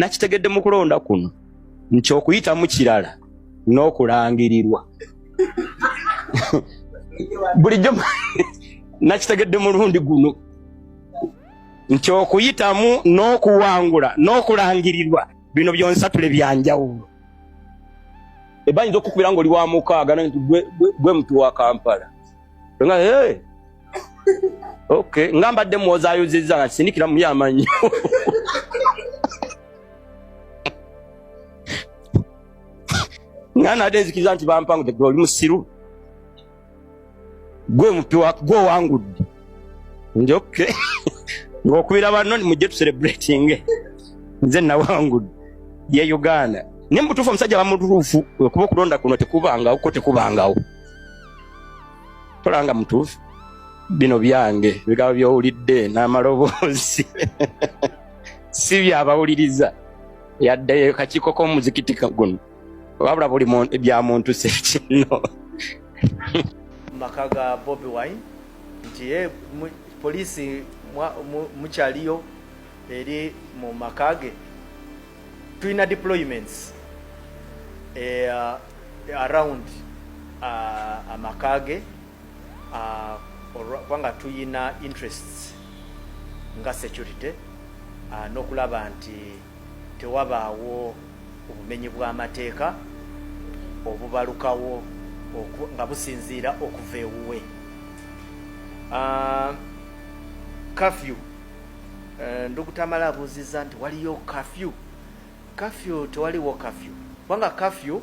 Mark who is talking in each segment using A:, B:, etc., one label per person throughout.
A: nakitegedde mu kulonda kuno nti okuyitamu kirala n'okulangirirwa bulijjo nakitegedde mulundi guno nti okuyitamu n'okuwangula n'okulangirirwa bino byonsatule byanjawulo. Ebayinza okukubira ng'oli wa mukaaga nti gwe muntu wa Kampala nga okay ngambadde muwozaayozezza nga kisindikira mu yamanyi nga nadde nzikiriza nti bampangudde gwe oli musiru gwe mupiwa gwe wangudde nti okay ng'okubira banno mujje tucelebrating nze nawangudde ye Uganda. Ne mutuufu omusajja bamutuufu okuba okulonda kuno tekubangawo ko tekubangawo tolanga mutuufu bino byange bigaba byowulidde n'amaloboozi si byabawuliriza yadde kakiiko k'omuzikiti guno wabula buli bya muntu sekino.
B: Maka ga Bobi Wine nti ye poliisi mukyaliyo eri mu makage tulina deployments around amakage kubanga tuyina interests nga security n'okulaba nti tewabaawo obumenyi bw'amateeka obubalukawo nga businziira okuva ewuwe. Curfew ndukutamala abuuziza nti waliyo curfew tewaliwo curfew kubanga curfew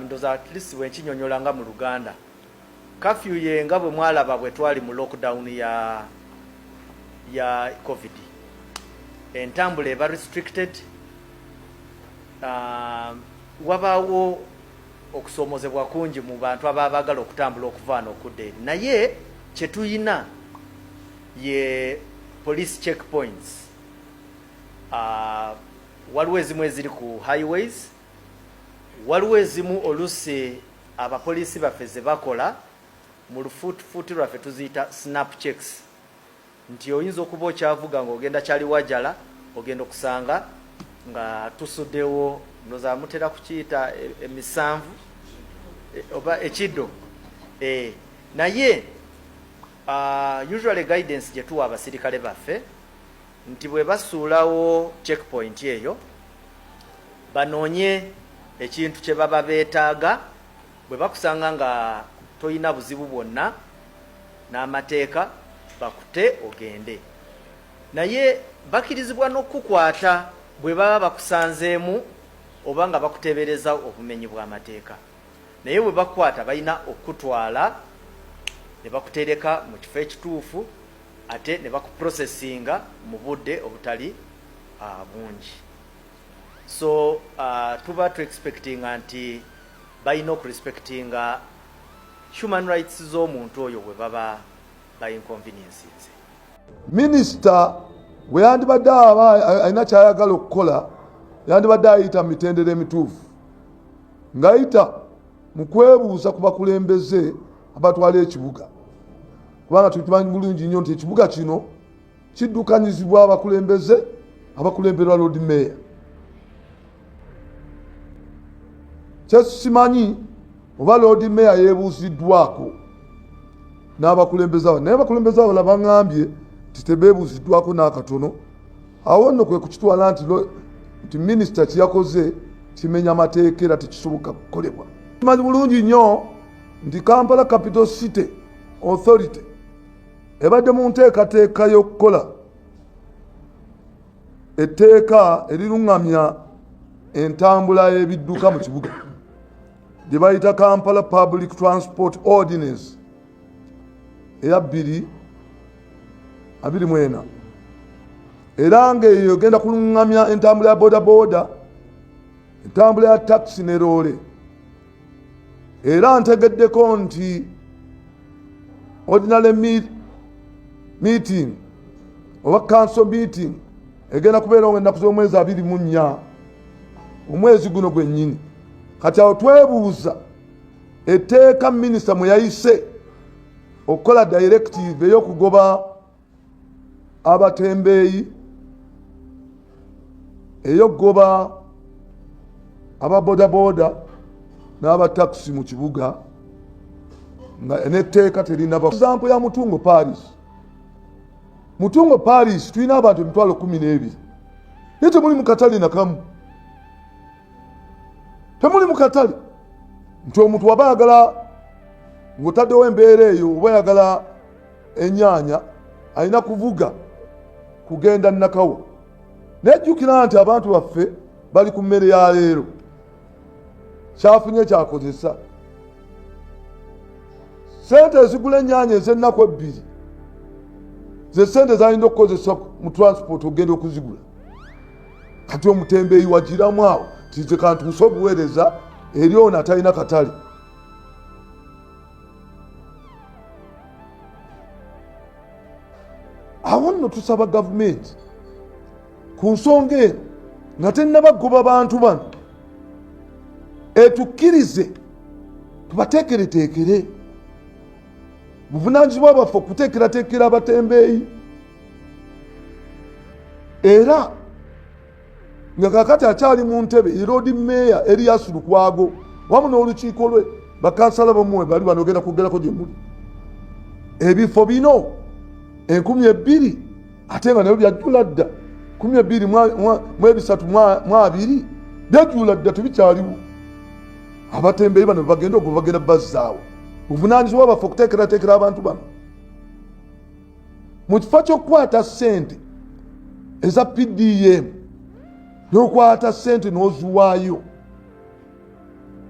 B: ndoza at least bwenkinyonyola nga mu Luganda curfew ye nga bwe mwalaba bwe twali mu lockdown ya COVID entambula eba restricted wabaawo okusoomozebwa kungi mu bantu abaagala okutambula okuvaana okudda eri naye kyetuyina ye police checkpoints waliwo ezimu eziri ku highways waliwo ezimu olusi abapoliisi baffe ze bakola mu lufuuti lwaffe tuziyita snap checks nti oyinza okuba okyavuga ng'ogenda kyali wajala ogenda okusanga nga tusuddewo ndoza mutera kukiyita emisanvu oba ekiddo naye usually guidance gye tuwa abasirikale baffe nti bwe basuulawo checkpoint eyo banoonye ekintu kye baba beetaaga bwe bakusanga nga toyina buzibu bwonna n'amateeka bakute ogende naye bakirizibwa n'okukwata bwe baba bakusanzeemu oba nga bakuteebereza obumenyi bw'amateeka naye bwe bakwata balina okutwala ne bakutereka mu kifo ekituufu ate ne bakuprocessinga mu budde obutali bungi. So tuba tu expectinga nti balina okurespectinga human rights z'omuntu oyo bwe baba inconveniences.
C: Minisita bwe yandibadde alina kyayagala okukola yandibadde ayita mu mitendera emituufu ng'ayita mu kwebuuza ku bakulembeze abatwala ekibuga kubanga tukimanyi bulungi nnyo nti ekibuga kino kiddukanyizibwa abakulemberwa Lord Mayor. Kyesimanyi oba Lord Mayor yeebuuziddwako n'abakulembeze abo naye abakulembeze abo baŋŋambye nti tebeebuuziddwako n'akatono. Awo nno kwe kukitwala nti minisita kiyakoze kimenya amateeka era tekisoboka kukolebwa. Tumanyi bulungi nnyo nti Kampala Capital City Authority ebadde mu nteekateeka y'okukola etteeka eriruŋŋamya entambula y'ebidduka mu kibuga gye bayita Kampala Public Transport Ordinance eya 2024 era ng'eyo egenda kuluŋŋamya entambula ya bodaboda entambula ya taxi ne loole era ntegeddeko nti ordinary meeting oba council meeting egenda kubeera ennaku z'omwezi 24 omwezi guno gwennyini. Kati awo twebuuza etteeka minisita mwe yayise okukola directive ey'okugoba abatembeeyi eyogoba ababodaboda n'abataxi mu kibuga nga netteeka terinaba. Example ya Mutungo Parish. Mutungo Parish tulina abantu 12,000 naye temuli mu katale nakamu. Temuli mu katale. Nti omuntu waba ayagala ng'otaddewo embeera eyo oba ayagala ennyaanya alina kuvuga kugenda Nakawa. Nejjukira nti abantu baffe bali ku mmere ya leero. Kyafunye kyakozesa. Sente ezigula ennyaanya ez'ennaku 2 ze sente zalina okukozesa mu transport ogenda okuzigula. Kati omutembeeyi wagiramu awo tize kantu nsobuweereza eri ono atalina katale. Awo nno tusaba gavumenti ku nsonga eno nga tennabagoba bantu bano etukkirize tubateekereteekere buvunaanyizibwa bwaffe okuteekerateekera abatembeeyi era nga kakati akyali mu ntebe Road Mayor Erias Lukwago wamu n'olukiiko lwe bakansala bamuwe bali bano ogenda kugerako gye muli ebifo bino 2,000 ate nga nabyo byajjula dda 12,320 byajjula dda tebikyaliwo. Abatembeeyi bano bagenda ogwo bagenda bazzaawo buvunaanyizibwa baffe okuteekerateekera abantu bano mu kifo ky'okukwata ssente eza PDM n'okwata ssente n'oziwaayo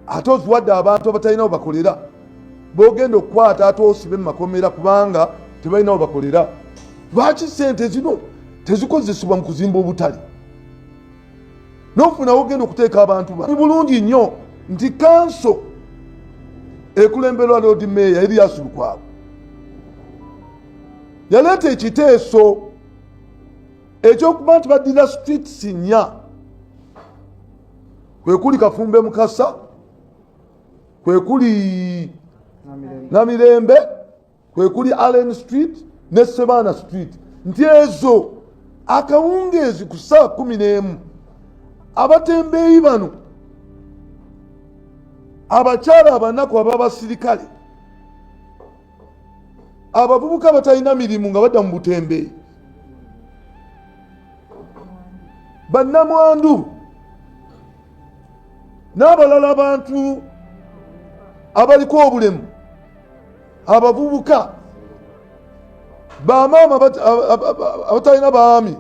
C: ate oziwadde abantu abatalinawo bakolera b'ogenda okukwata ate osibe mu makomera kubanga tebalinawo bakolera. Lwaki ssente zino tezikozesebwa mu kuzimba obutale n'ofuna ogenda okuteeka abantu bano? Ni bulungi nnyo nti kanso ekulemberwa Road Mayor Erias Lukwago yaleeta ekiteeso ekyokuba nti baddira streets 4 kwe kuli Kafumbe Mukasa, kwe kuli Namirembe, kwe kuli Allen Street ne Sebana Street. Nti ezo akawungeezi ku saa 11 abatembeeyi bano abakyala abanaku ab'abasirikale abavubuka batalina mirimu nga badda mu butembeeyi bannamwandu n'abalala abantu abaliko obulemu abavubuka bamaama abatalina baami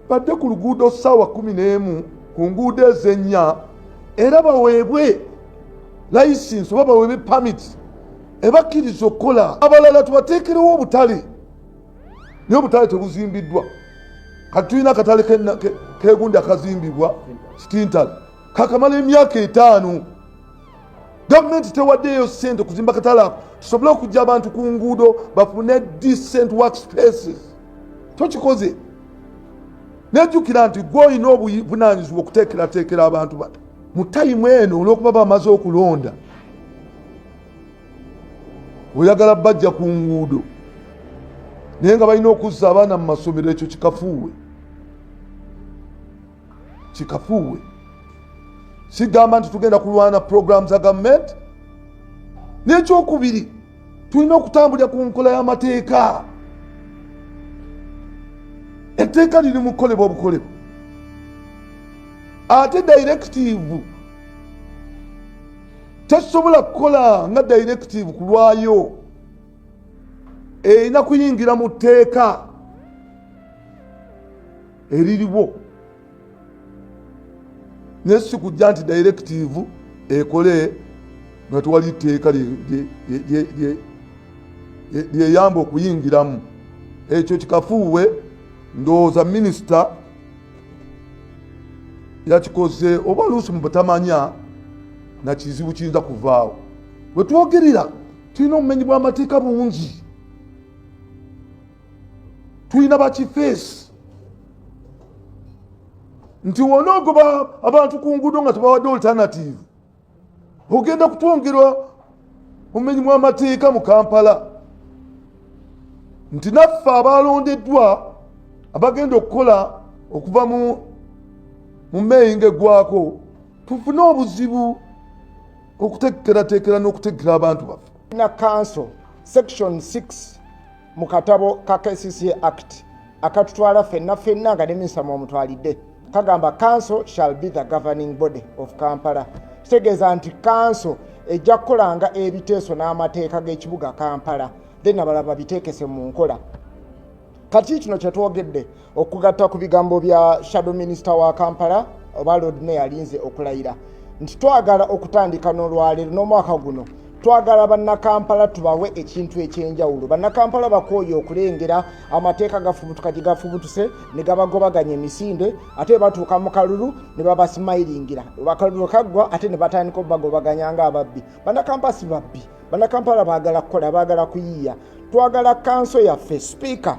C: badde ku luguudo ssaawa 11 ku nguudo ez'ennya era baweebwe license oba baweebwe permit ebakkiriza okukola. Abalala tubateekerewo obutale naye obutale tebuzimbiddwa. Kati tulina akatale kegundi akazimbibwa Kitintale kakamala emyaka 5. Gavumenti tewaddeeyo ssente kuzimba katale ako tusobole okujja abantu ku nguudo bafune decent workspaces. Tokikoze. Nejjukira nti gwe olina obuvunaanyizibwa okuteekerateekera abantu bano mu tayimu eno olw'okuba bamaze okulonda. Oyagala bajja ku nguudo naye nga balina okuzza abaana mu masomero, ekyo kikafuuwe. Kikafuuwe. Sigamba nti tugenda kulwana program za gavumenti. N'ekyokubiri tulina okutambulira ku nkola y'amateeka. Etteeka liri mu kukolebwa obukolebwa ate directive tesobola kukola nga directive kulwayo erina kuyingira mu tteeka eririwo naye si kujja nti directive ekole nga tewali tteeka lyeyamba okuyingiramu. Ekyo kikafuuwe. Ndowooza minisita yakikoze oba oluusi mu butamanya na kizibu kiyinza kuvaawo. Bwe twogerera tulina obumenyi bw'amateeka bungi, tulina bakifeesi nti wonoogoba abantu ku nguudo nga tebawadde alternative ogenda kutwongerwa obumenyi bw'amateeka mu Kampala. Nti naffe abalondeddwa abagenda okukola okuva mu meyinga eggwako tufune obuzibu okutekeratekera n'okutegera abantu baffe.
D: Na council section 6 mu katabo ka KCCA Act akatutwala ffenna nga ne minisita mwomutwalidde kagamba council shall be the governing body of Kampala. Kitegeeza nti council ejja kukolanga ebiteeso n'amateeka g'ekibuga Kampala then abalala biteekese mu nkola. Kati kino kye twogedde okugatta ku bigambo bya shadow minister wa Kampala oba Lord Mayor alinze okulayira nti twagala okutandika n'olwaleero n'omwaka guno twagala bannakampala tubawe ekintu ekyenjawulo. Bannakampala bakooye okulengera amateeka gafubutuka gye gafubutuse ne gabagobaganya emisinde ate batuuka mu kalulu ne babasimayiringira. Akalulu kaggwa ate ne batandika obagobaganya ng'ababbi. Bannakampala si babbi, bannakampala baagala kukola, baagala kuyiiya. Twagala kanso yaffe speaker.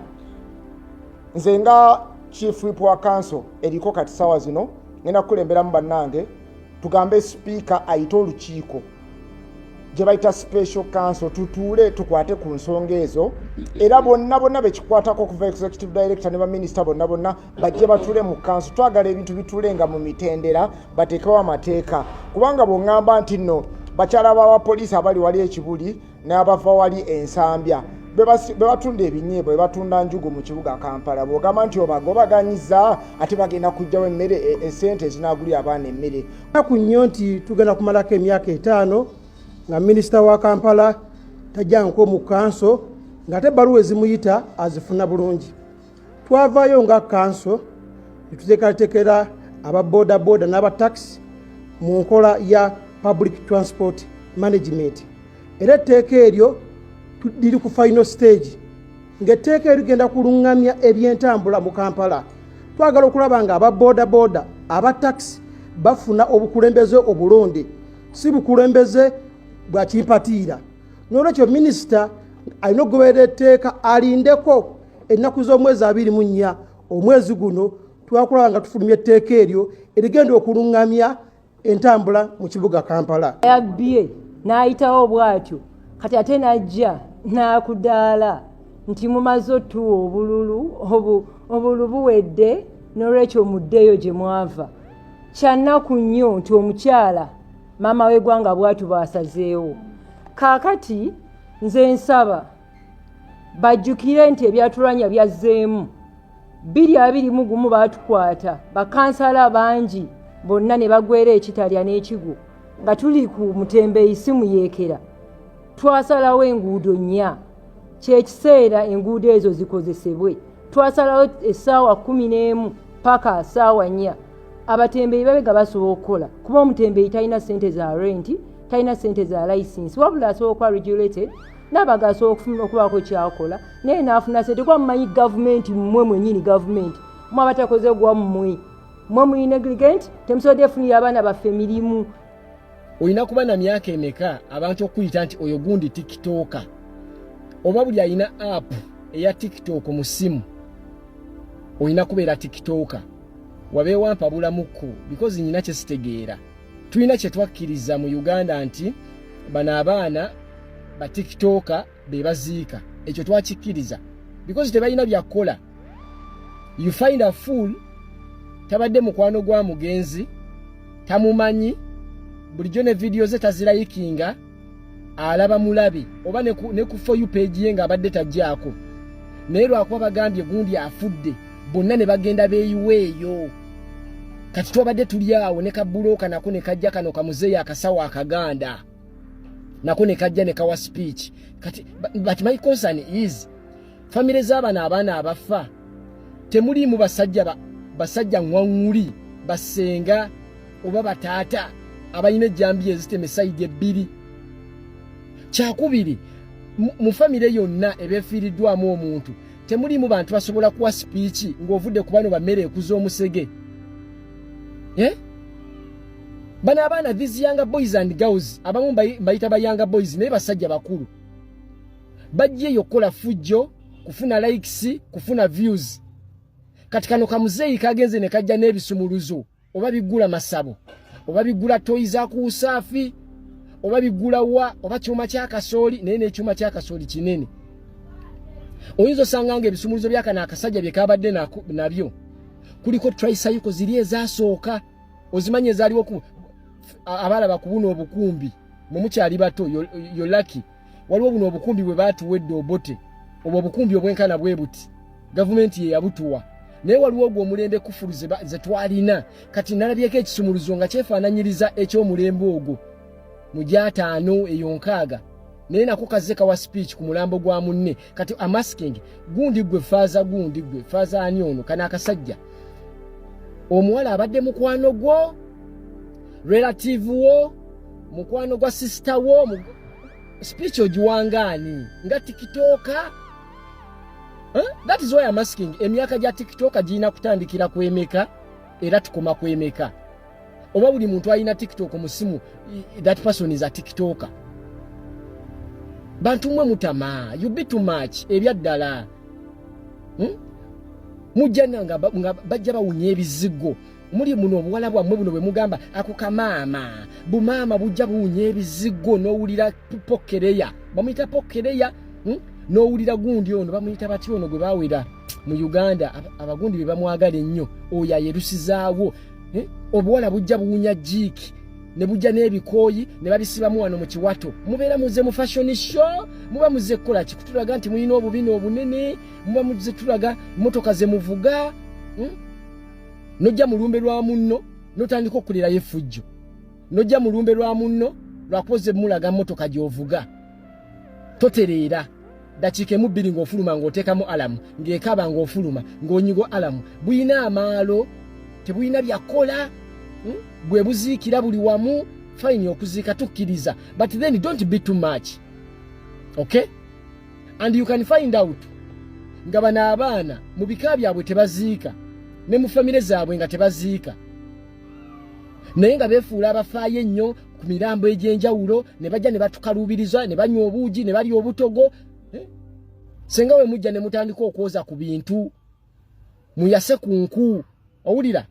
D: Nze nga chief whip wa council eriko kati sawa zino ngenda kukulemberamu bannange tugambe speaker ayite olukiiko gye bayita special council tutuule tukwate ku nsonga ezo era bonna bekikwatako okuva executive director ne baminister bonna bajje batuule mu council. Twagala ebintu bituulenga mu mitendera bateekewo amateeka kubanga bw'oŋŋamba nti nno bakyala b'abapoliisi abali wali ekibuli n'abava wali ensambya bebatunda ebinyeebwa bebatunda njugu mu kibuga Kampala bw'ogamba nti obagobaganyiza ate bagenda kujjawo emmere esente ezinagulira abaana emmere.
E: Ku nnyo nti tugenda kumalako emyaka 5 nga minisita wa Kampala tajjanko mu kanso ng'ate ebbaluwa ezimuyita azifuna bulungi. Twavaayo nga kanso ne tuteekateekera aba bodaboda n'aba taxi mu nkola ya public transport management. Era etteeka eryo liri ku final stage ng'etteeka eryo ligenda kulungamya ebyentambula mu Kampala. Twagala okulaba nga aba bodaboda aba taxi bafuna obukulembeze obulonde si bukulembeze bwa kimpatiira. N'olwekyo minisita alina okugoberera etteeka alindeko ennaku z'omwezi 24 omwezi guno twakulaba nga tufulumya etteeka eryo erigenda okulungamya entambula mu kibuga Kampala.
F: Yabbye n'ayitawo bw'atyo kati ate najja n'akudaala nti mumaze otuwa obululu buwedde n'olwekyo muddeyo gye mwava. Kyannaku nnyo nti omukyala maama w'eggwanga bw'atyo baasazeewo. Kaakati nze nsaba bajjukire nti ebyatulwanya byazzeemu 221 baatukwata bakansala bangi bonna ne bagwera ekitalya n'ekigu nga tuli ku Mutembeeyi si Muyeekera. Twasalawo enguudo 4 kyekiseera enguudo ezo zikozesebwe. Twasalawo essaawa 11 paka essaawa 4 abatembeeyi babega basobola okukola kuba omutembeeyi talina ssente za renti talina ssente za license wabula asobola okuba regulated n'abaga asobola okufuna okubaako kyakola naye n'afuna ssente kuba mumanyi gavumenti mmwe mwennyini gavumenti mwe abatakoze gwa mmwe muli negligent temusobodde efunira abaana baffe emirimu.
G: Olina kuba na myaka emeka abantu okuyita nti oyo gundi tiktoka oba buli alina app eya tiktok mu simu olina kubeera tiktoka wabeewa mpabulamuko because nyina kye sitegeera. Tulina kye twakkiriza mu Uganda nti bano abaana ba tiktoka be baziika ekyo twakikkiriza because tebalina byakola. You find a fool tabadde mukwano gwa mugenzi tamumanyi bulijjo ne video ze tazirayikinga alaba mulabi oba ne ku for you page ye nga abadde tajjaako naye lwakuba bagambye gundi afudde bonna ne bagenda beeyiweeyo. Kati twabadde tuli awo ne kabuloka nako ne kajja kano kamuzeeyo akasawo akaganda nako ne kajja ne kawa speech. Kati but my concern is family z'abaana abaana abafa temulimu basajja ngwanguli basenga oba bataata abalina ejjambiya eziteme sayidi ebbiri. Kyakubiri mu family yonna ebeefiiriddwamu omuntu temulimu bantu basobola kuwa speech ng'ovudde ku bano bammere ekuza omusege. Bano abaana these younger boys and girls abamu bayita ba younger boys naye basajja bakulu bajjeeyo okukola fujjo kufuna likes kufuna views. Kati kano kamuzeeyi kagenze ne kajja n'ebisumuluzo oba bigula masabo oba bigula toyi za ku usaafi oba bigula wa oba kyuma kya kasooli naye n'ekyuma kya kasooli kinene. Oyinza osanga nga ebisumuluzo byakana akasajja bye kabadde nabyo kuliko tricycle ziri ezasooka ozimanye ezaliwo ku abalaba kubuno obukumbi mu mukyali bato yo lucky waliwo buno obukumbi bwe batuwedde obote obwo obukumbi obwenkana bwe buti gavumenti ye yabutuwa naye waliwo ogwo omulembe kufulu ze twalina kati nalabyeko ekisumuluzo nga kyefaananyiriza eky'omulembe ogwo mu gyataano eyo nkaaga naye nako kazeka wa speech ku mulambo gwa munne kati amasking gundi gwe faaza ani ono kana akasajja omuwala abadde mukwano gwo relative wo mukwano gwa sister wo speech ogiwangaani nga tikitoka that is why I'm asking emyaka gya tikitoka giyina kutandikira kwemeka era tukoma kwemeka oba buli muntu alina tiktok mu simu that person is a tiktoker bantu mwe mutama you be too much ebyaddala mujjana nga bajja bawunya ebizigo muli muno obuwala bwammwe buno bwe mugamba akukamaama bumaama bujja buwunya ebizigo n'owulira pokereya bamuyita pokereya n'owulira gundi ono bamuyita bati ono gwe bawera mu Uganda abagundi be bamwagala ennyo oyo ayerusizaawo obuwala bujja buwunya jiiki ne bujja n'ebikooyi ne babisibamu wano mu kiwato mubeera muze mu fashion show muba muze kukola kikutulaga nti mulina obubina obunene muba muze tulaga motoka ze muvuga nojja mulumbe lwa munno notandika okulirayo effujjo nojja mulumbe lwa munno lwakoze mulaga motoka gy'ovuga totereera dakiike mu bbiri ng'ofuluma ng'oteekamu alamu ng'ekaba ng'ofuluma ng'onyigo alamu buyina amaalo tebuyina byakola bwe buziikira buli wamu fine okuziika tukkiriza but then don't be too much okay and you can find out nga bano abaana mu bika byabwe tebaziika ne mu famire zaabwe nga tebaziika naye nga beefuula abafaayo ennyo ku mirambo egy'enjawulo ne bajja ne batukaluubiriza ne banywa obuugi ne balya obutogo senga we mujja ne mutandika okwoza ku bintu muyase ku nku owulira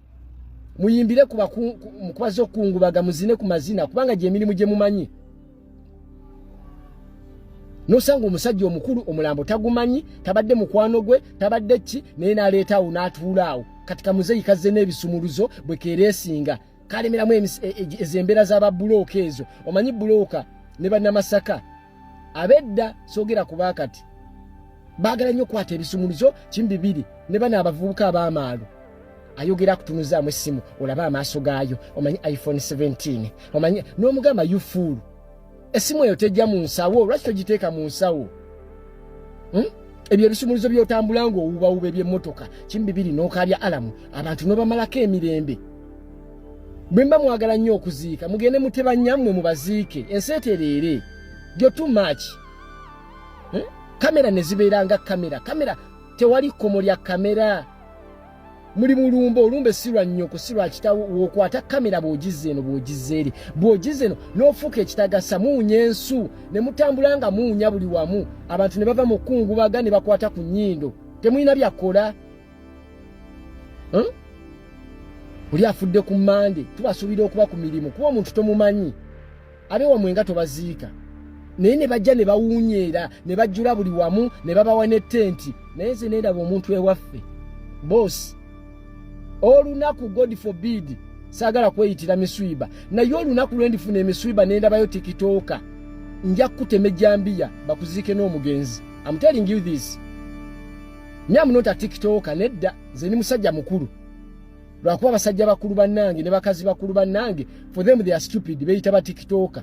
G: muyimbire mukubaza okungubaga muzine ku mazina kubanga gye emirimu gye mumanyi nosanga omusajja omukulu omulambo tagumanyi tabadde mukwano gwe tabadde ki naye n'aleetaawo n'atuulaawo kati kamuzeeyi kazze n'ebisumuluzo bwe keereesinga kalemeramu ez'embeera z'ababulooka ezo omanyi bulooka ne bannamasaka abedda soogera ku baakati baagala nnyo okwata ebisumuluzo kimu bibiri ne bano abavubuka ab'amaalo ayogera kutunuzaamu essimu olaba amaaso gaayo omanyi iPhone 17 omanyi n'omugamba yufuulu essimu eyo tejja mu nsawo lwaki togiteeka mu nsawo ebyo ebisumuluzo by'otambula ng'owubawuba eby'emmotoka kimu bibiri n'okalya alamu abantu n'obamalako emirembe bwe mba mwagala nnyo okuziika mugende muteba nnyammwe mubaziike ensi etereere gyo too much kamera ne zibeera nga kamera tewali kkomo lya kamera muri mulumba olumbe sirwa nnyoko sirwa kitawo wokwata kamera bw'ogizze eno bw'ogizze eri bw'ogizze eno n'ofuuka ekitagasa muunya ensu ne mutambula nga muunya buli wamu abantu ne bava mu kkungubaga ne bakwata ku nnyindo temulina byakola oli afudde ku mmande tubasuubira okuba ku mirimu kuba omuntu tomumanyi abeewamwe nga tobaziika naye ne bajja ne bawuunyeera ne bajjula buli wamu ne babawa n'ettenti naye nze neendaba omuntu ewaffe bosi olunaku god forbid saagala kweyitira miswiba naye olunaku lwe ndifuna emiswiba nendabayo tikitooka nja kukutema ejjambiya bakuziike n'omugenzi I'm telling you this nyamu nota tikitooka nedda nze ni musajja mukulu lwakuba abasajja bakulu bannange ne bakazi bakulu bannange for them they are stupid beyita ba tikitooka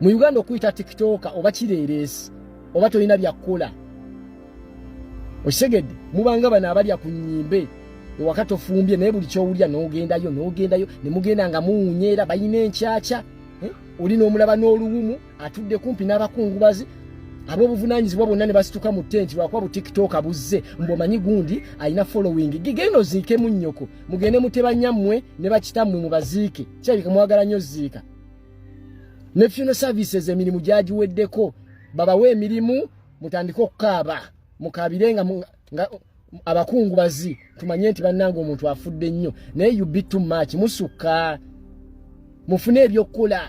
G: mu Uganda okuyita tikitooka oba kireereesi oba tolina byakkola osegedde mubanga bano abalya ku nnyimbe wakati ofumbye naye buli kyowulya n'ogendayo ne mugenda nga muwunyeera bayina enkyakya olina omulaba n'oluwumu atudde kumpi n'abakungubazi ab'obuvunaanyizibwa bonna ne basituka mu ttenti lwakuba butikitooka buzze mbwomanyi gundi alina following gigenda oziikemu nnyoko mugende muteba nnyammwe ne bakitammwe mubaziike kirabika mwagala nnyo ziika ne funeral services emirimu gyagiweddeko babawe emirimu mutandike okukaaba mukabirenga nga abakungubazi tumanye nti bannange omuntu afudde nnyo naye you be too much musukka mufune ebyokukola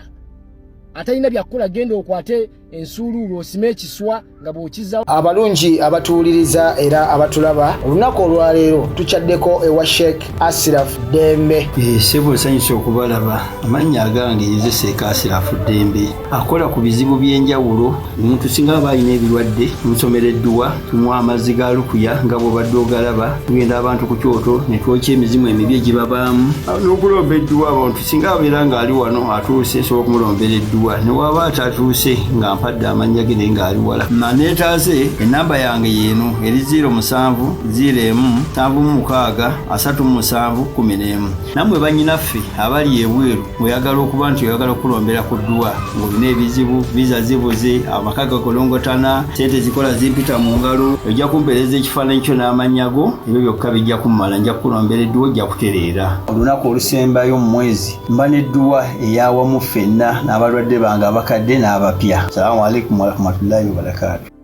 G: atalina byakukola genda okwate ensuuluulu osime ekiswa nga bw'okiza.
D: Abalungi abatuwuliriza era abatulaba, olunaku olwaleero tukyaddeko ewa Sheikh Ashraf Dembe.
A: Ssebo nsanyusa okubalaba. Amannya agange nze Sheikh Ashraf Dembe. Akola ku bizibu by'enjawulo. Omuntu singa aba alina ebirwadde musomereddwa, tumuwa amazzi ga lukuya nga bw'obadde ogalaba, tugenda abantu ku kyoto ne twokya emizimu emibi egibabaamu. N'okulomba edduwa abantu singa abeera ng'ali wano atuuse sobola okumulombera edduwa, ne waba atatuuse nga mpadde amannya ge naye ng'ali wala. Neetaaze ennamba yange yeeno eri 07 01 76 37 11. Nammwe bannyinaffe abali ebweru oyagala okuba nti oyagala okulombera ku dduwa ng'olina ebizibu viza zibuze amaka gakolongotana sente zikola zimpita mu ngalo ojja kumpeereza ekifaananyi kyo n'amannya go ebyo byokka bijja kummala nja kukulombera edduwa ojja kutereera. Olunaku olusembayo mu mwezi mba n'edduwa ey'awamu ffenna n'abalwadde bange abakadde n'abapya. Salaamu alaikum warahmatullahi wabarakatuh.